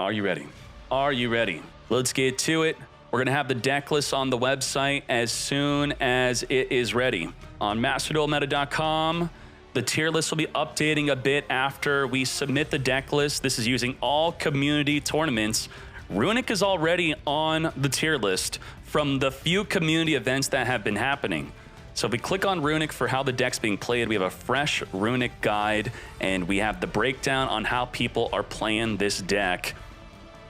Are you ready? Are you ready? Let's get to it. We're going to have the deck list on the website as soon as it is ready. On MasterDuelMeta.com, the tier list will be updating a bit after we submit the deck list. This is using all community tournaments. Runic is already on the tier list from the few community events that have been happening. So if we click on Runic for how the deck's being played, we have a fresh Runic guide, and we have the breakdown on how people are playing this deck.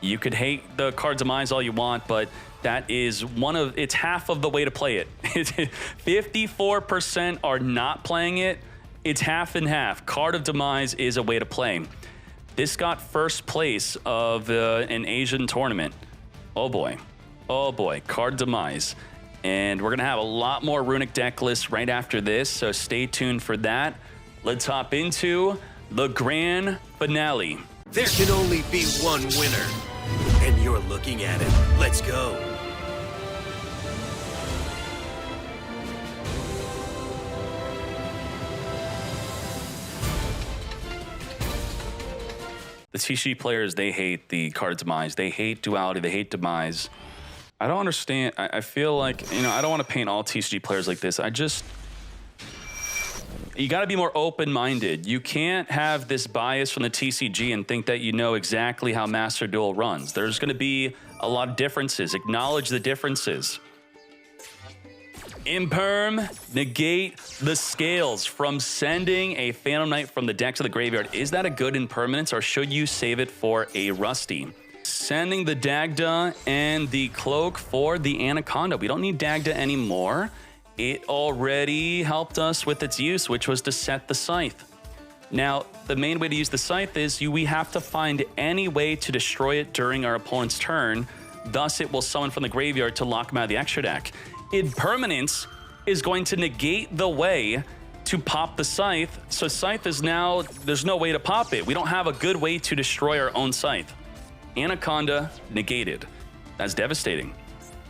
You could hate the Card Demise all you want, but that is it's half of the way to play it. 54% are not playing it. It's half and half. Card of Demise is a way to play. This got first place of an Asian tournament. Oh boy. Oh boy. Card Demise. And we're going to have a lot more Runic deck lists right after this, so stay tuned for that. Let's hop into the grand finale. There can only be one winner, and you're looking at it. Let's go. The TCG players, they hate the Card Demise. They hate Duality. They hate Demise. I don't understand. I feel like, I don't want to paint all TCG players like this. You got to be more open-minded. You can't have this bias from the TCG and think that you know exactly how Master Duel runs. There's going to be a lot of differences. Acknowledge the differences. Imperm, negate the scales from sending a Phantom Knight from the deck to the graveyard. Is that a good impermanence, or should you save it for a Rusty? Sending the Dagda and the Cloak for the Anaconda. We don't need Dagda anymore. It already helped us with its use, which was to set the Scythe. Now, the main way to use the Scythe is we have to find any way to destroy it during our opponent's turn. Thus, it will summon from the graveyard to lock him out of the extra deck. Impermanence is going to negate the way to pop the Scythe. So Scythe is now, there's no way to pop it. We don't have a good way to destroy our own Scythe. Anaconda negated. That's devastating.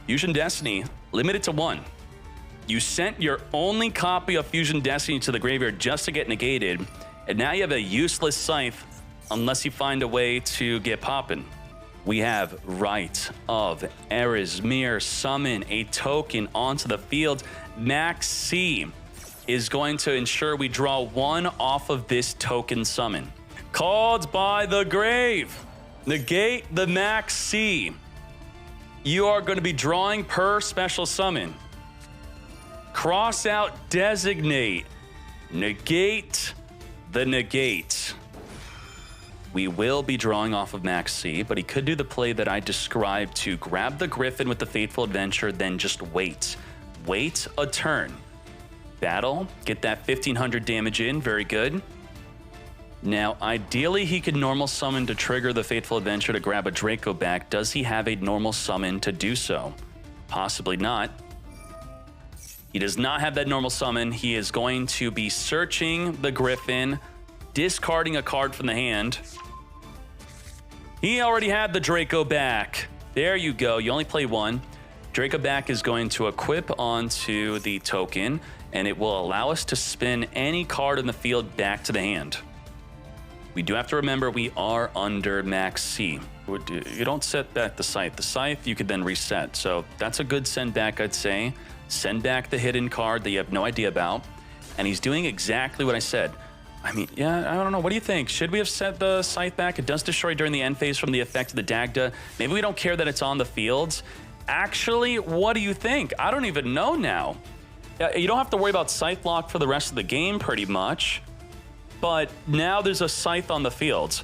Fusion Destiny limited to 1. You sent your only copy of Fusion Destiny to the graveyard just to get negated, and now you have a useless Scythe unless you find a way to get poppin'. We have Rite of Erismir summon a token onto the field. Max C is going to ensure we draw 1 off of this token summon. Called by the grave. Negate the Max C. You are going to be drawing per special summon. Cross out Designate. Negate the negate. We will be drawing off of Max C, but he could do the play that I described to grab the Griffin with the Fateful Adventure, then just wait. Wait a turn. Battle, get that 1500 damage in, very good. Now, ideally, he could normal summon to trigger the Fateful Adventure to grab a Draco back. Does he have a normal summon to do so? Possibly not. He does not have that normal summon. He is going to be searching the Griffin, discarding a card from the hand. He already had the Draco back. There you go. You only play 1. Draco back is going to equip onto the token, and it will allow us to spin any card in the field back to the hand. We do have to remember we are under Max C. You don't set back the Scythe. The Scythe you could then reset. So that's a good send back, I'd say. Send back the hidden card that you have no idea about. And he's doing exactly what I said. I mean, yeah, I don't know. What do you think? Should we have set the Scythe back? It does destroy during the end phase from the effect of the Dagda. Maybe we don't care that it's on the fields. Actually, what do you think? I don't even know now. You don't have to worry about Scythe lock for the rest of the game, pretty much. But now there's a Scythe on the fields.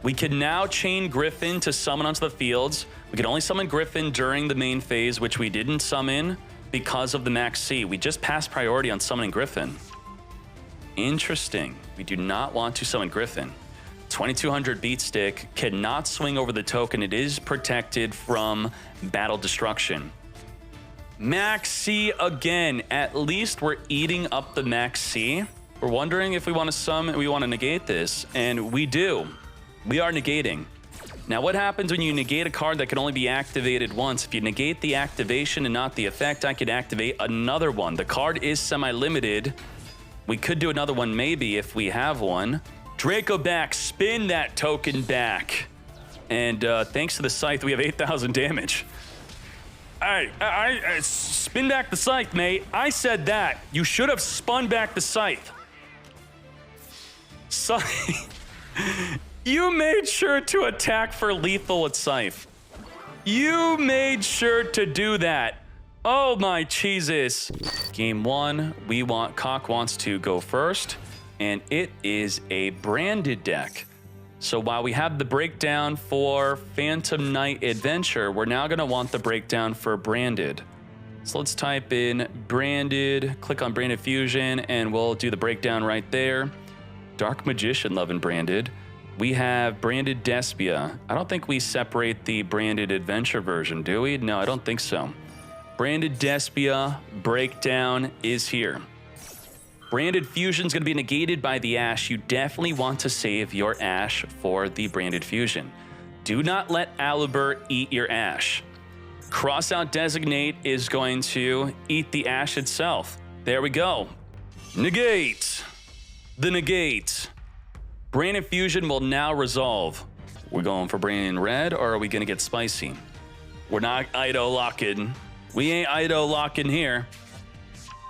We can now chain Griffin to summon onto the fields. We can only summon Griffin during the main phase, which we didn't summon because of the Max C. We just passed priority on summoning Griffin. Interesting. We do not want to summon Griffin. 2200 beat stick cannot swing over the token. It is protected from battle destruction. Max C again. At least we're eating up the Max C. We're wondering if we want to summon, we want to negate this, and we do. We are negating. Now, what happens when you negate a card that can only be activated once? If you negate the activation and not the effect, I could activate another one. The card is semi-limited. We could do another one maybe if we have one. Draco back, spin that token back. And thanks to the scythe, we have 8,000 damage. I spin back the scythe, mate. I said that. You should have spun back the scythe. You made sure to attack for lethal with scythe. You made sure to do that. Oh my Jesus. Game 1, Cock wants to go first, and it is a branded deck. So while we have the breakdown for Phantom Knight Adventure, we're now gonna want the breakdown for branded. So let's type in branded, click on branded fusion, and we'll do the breakdown right there. Dark Magician loving branded. We have branded Despia. I don't think we separate the branded adventure version, do we? No, I don't think so. Branded Despia breakdown is here. Branded Fusion is going to be negated by the Ash. You definitely want to save your Ash for the Branded Fusion. Do not let Alibert eat your Ash. Crossout Designate is going to eat the Ash itself. There we go. Negate. The negate. Branded Fusion will now resolve. We're going for Branded Red, or are we going to get spicy? We're not Ido locking. We ain't Ido locking here.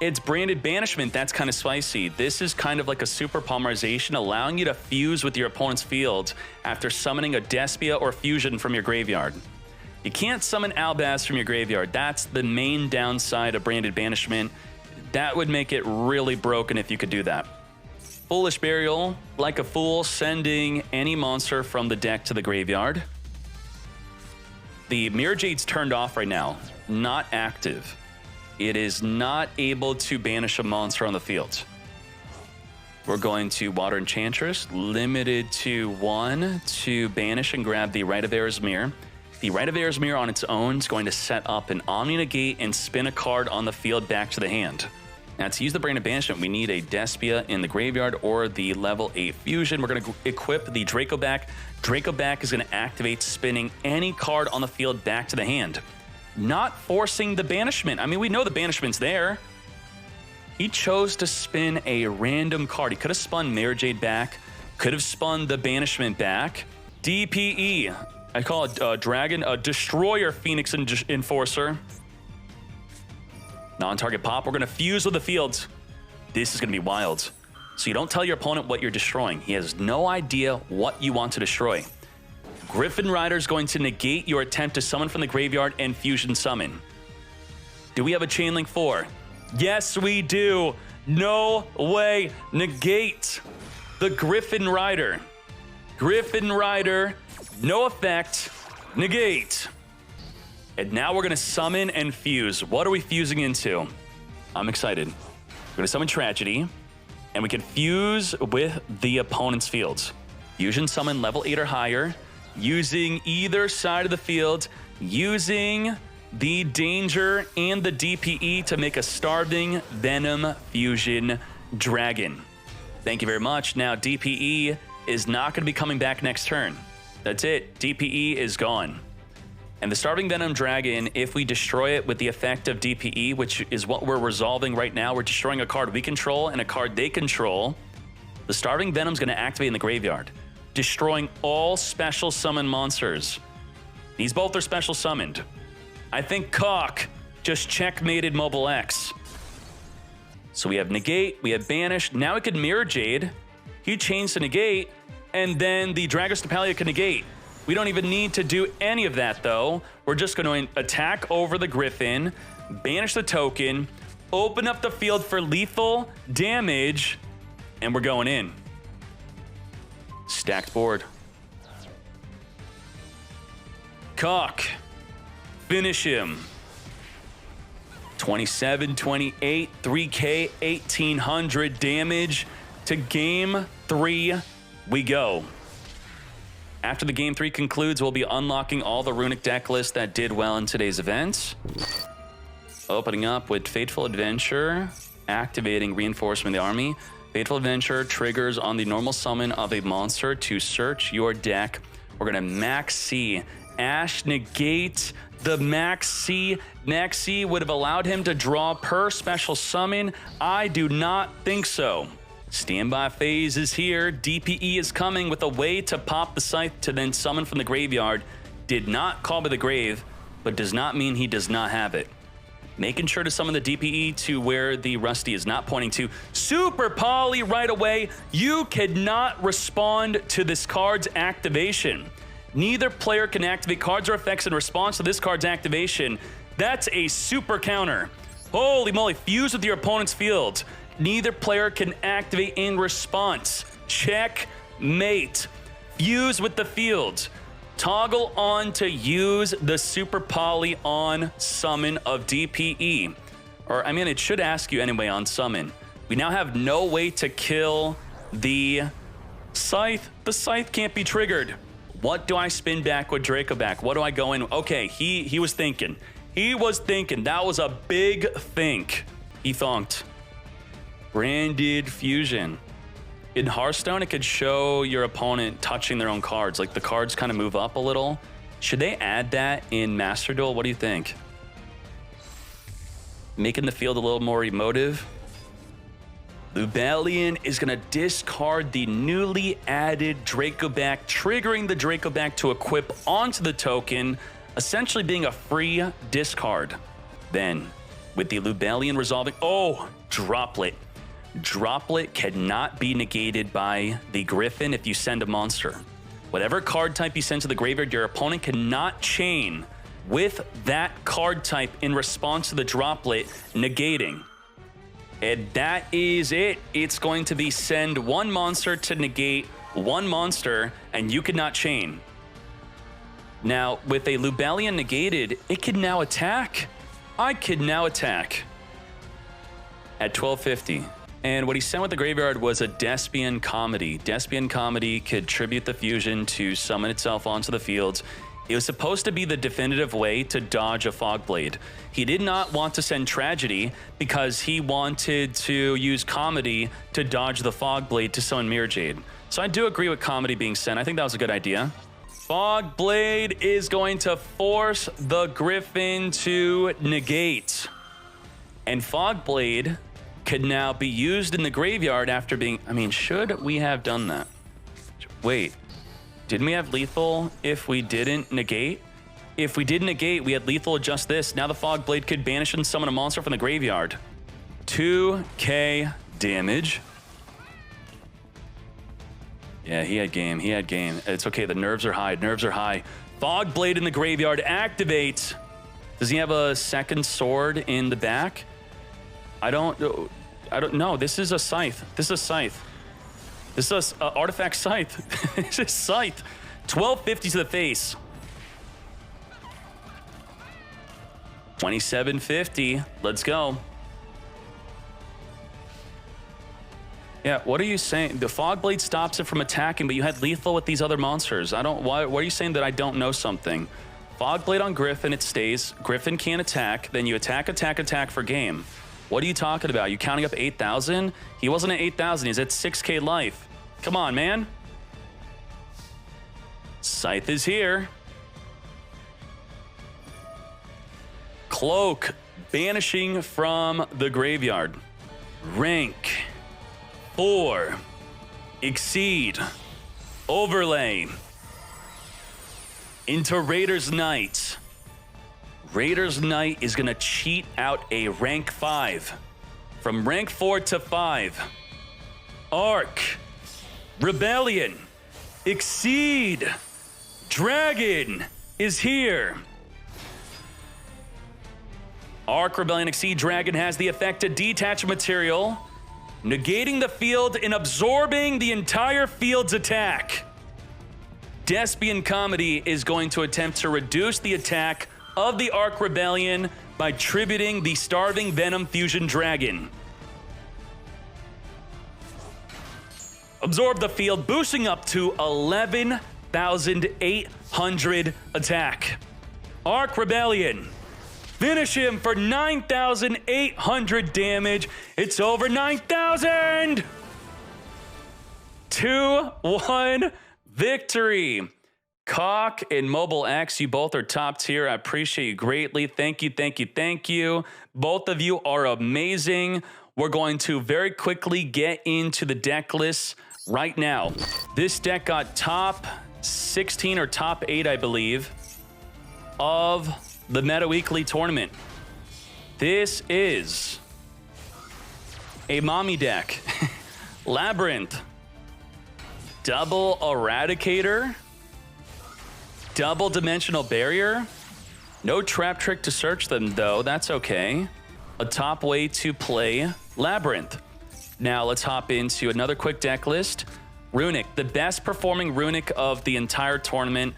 It's Branded Banishment. That's kind of spicy. This is kind of like a super polymerization, allowing you to fuse with your opponent's field after summoning a Despia or Fusion from your graveyard. You can't summon Albaz from your graveyard. That's the main downside of Branded Banishment. That would make it really broken if you could do that. Foolish Burial, like a fool, sending any monster from the deck to the graveyard. The Mirror Jade's turned off right now, not active. It is not able to banish a monster on the field. We're going to Water Enchantress, limited to 1 to banish and grab the Rite of Erismere. The Rite of Erismere on its own is going to set up an Omni Negate and spin a card on the field back to the hand. Now, to use the Branded Banishment, we need a Despia in the graveyard or the level 8 Fusion. We're going to equip the Draco back. Draco back is going to activate spinning any card on the field back to the hand. Not forcing the banishment. I mean, we know the banishment's there. He chose to spin a random card. He could have spun Mirror Jade back, could have spun the banishment back. DPE. I call it Dragon, Destroyer Phoenix Enforcer. Non-target pop. We're going to fuse with the fields. This is going to be wild. So you don't tell your opponent what you're destroying. He has no idea what you want to destroy. Griffin Rider is going to negate your attempt to summon from the graveyard and fusion summon. Do we have a Chainlink 4? Yes, we do. No way. Negate the Griffin Rider. Griffin Rider, no effect. Negate. And now we're going to summon and fuse. What are we fusing into? I'm excited. We're going to summon Tragedy, and we can fuse with the opponent's fields. Fusion summon level 8 or higher, using either side of the field, using the Danger and the DPE to make a Starving Venom Fusion Dragon. Thank you very much. Now DPE is not going to be coming back next turn. That's it. DPE is gone. And the Starving Venom Dragon, if we destroy it with the effect of DPE, which is what we're resolving right now, we're destroying a card we control and a card they control. The Starving Venom's going to activate in the graveyard, destroying all special summon monsters. These both are special summoned. I think Cock just checkmated Mobile X. So we have Negate, we have Banish. Now we could Mirror Jade. He chains to Negate, and then the Dragostapalia can negate. We don't even need to do any of that, though. We're just going to attack over the Griffin, banish the token, open up the field for lethal damage, and we're going in. Stacked board. Cock. Finish him. 27, 28, 3K, 1800 damage. To game 3 we go. After the game 3 concludes, we'll be unlocking all the runic deck lists that did well in today's events. Opening up with Fateful Adventure, activating Reinforcement of the Army. Fateful Adventure triggers on the normal summon of a monster to search your deck. We're going to Max C. Ash negate the Max C. Max C would have allowed him to draw per special summon. I do not think so. Standby phase is here. DPE is coming with a way to pop the Scythe to then summon from the graveyard. Did not call by the grave, but does not mean he does not have it. Making sure to summon the DPE to where the Rusty is not pointing to. Super Poly right away. You cannot respond to this card's activation. Neither player can activate cards or effects in response to this card's activation. That's a super counter. Holy moly, fuse with your opponent's field. Neither player can activate in response. Checkmate. Fuse with the field. Toggle on to use the Super Poly on summon of DPE. Or, I mean, it should ask you anyway on summon. We now have no way to kill the Scythe. The Scythe can't be triggered. What do I spin back with Draco back? What do I go in? Okay, he was thinking. He was thinking. That was a big think. He thonked. Branded Fusion. In Hearthstone, it could show your opponent touching their own cards. Like the cards kind of move up a little. Should they add that in Master Duel? What do you think? Making the field a little more emotive. Lubellion is going to discard the newly added Draco back, triggering the Draco back to equip onto the token, essentially being a free discard. Then, with the Lubellion resolving... Oh, Droplet. Droplet cannot be negated by the Griffin if you send a monster. Whatever card type you send to the graveyard, your opponent cannot chain with that card type in response to the Droplet negating. And that is it. It's going to be send one monster to negate one monster, and you cannot chain. Now, with a Lubellion negated, it can now attack. I can now attack at 1250. And what he sent with the graveyard was a Despian Comedy. Despian Comedy could tribute the fusion to summon itself onto the fields. It was supposed to be the definitive way to dodge a Fogblade. He did not want to send Tragedy because he wanted to use Comedy to dodge the Fogblade to summon Mirror Jade. So I do agree with Comedy being sent. I think that was a good idea. Fogblade is going to force the Griffin to negate. And Fogblade could now be used in the graveyard after being... I mean, should we have done that? Wait, didn't we have lethal if we didn't negate? If we did negate, we had lethal adjust this. Now the Fogblade could banish and summon a monster from the graveyard. 2k damage. Yeah, he had game. He had game. It's okay. The nerves are high. Nerves are high. Fogblade in the graveyard activates. Does he have a second sword in the back? I don't know. This is a Scythe. This is a Scythe. This is an artifact Scythe. This is Scythe. 1250 to the face. 2750. Let's go. Yeah, what are you saying? The Fogblade stops it from attacking, but you had lethal with these other monsters. Why are you saying that I don't know something? Fogblade on Griffin, it stays. Griffin can't attack. Then you attack, attack, attack for game. What are you talking about? You counting up 8,000? He wasn't at 8,000. He's at 6k life. Come on, man. Scythe is here. Cloak banishing from the graveyard. Rank 4. Exceed. Overlay. Into Raider's Knight. Raider's Knight is going to cheat out a rank 5. From rank 4 to 5. Arc. Rebellion. Exceed. Dragon is here. Arc, Rebellion, Exceed, Dragon has the effect to detach material, negating the field and absorbing the entire field's attack. Despian Comedy is going to attempt to reduce the attack of the Arc Rebellion by tributing the Starving Venom Fusion Dragon. Absorb the field, boosting up to 11,800 attack. Arc Rebellion. Finish him for 9,800 damage. It's over 9,000! 2-1 victory. Cock and Mobile X, you both are top tier. I appreciate you greatly. Thank you, thank you, thank you. Both of you are amazing. we're going to very quickly get into the deck list right now. This deck got top 16 or top 8, I believe, of the Meta Weekly tournament. This is a mommy deck. Labyrinth, double Eradicator, double Dimensional Barrier. No trap trick to search them though, that's okay. A top way to play Labyrinth. Now let's hop into another quick deck list. Runic, the best performing Runic of the entire tournament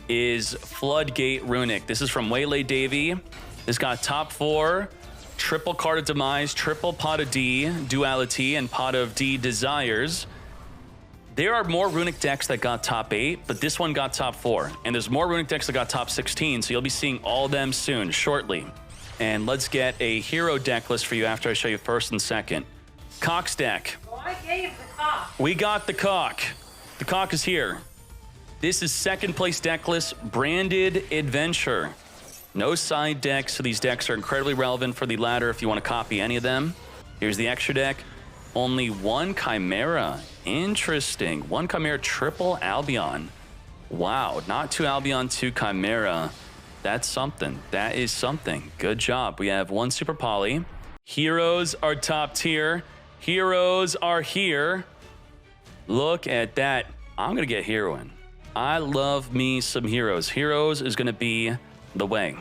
is Floodgate Runic. This is from Waylay Davy. This got top 4, triple Card of Demise, triple Pot of D, Duality, and Pot of D Desires. There are more Runic decks that got top 8, but this one got top 4. And there's more Runic decks that got top 16, so you'll be seeing all of them soon, shortly. And let's get a hero deck list for you after I show you first and second. Cock's deck. Well, I gave the cock. We got the Cock. The Cock is here. This is second place deck list, Branded Adventure. No side decks, so these decks are incredibly relevant for the ladder if you want to copy any of them. Here's the extra deck. Only one Chimera. Interesting. One Chimera, triple Albion. Wow, not 2 Albion, 2 Chimera. That's something. That is something. Good job. We have 1 Super Poly. Heroes are top tier. Heroes are here. Look at that. I'm going to get Heroine. I love me some Heroes. Heroes is going to be the way.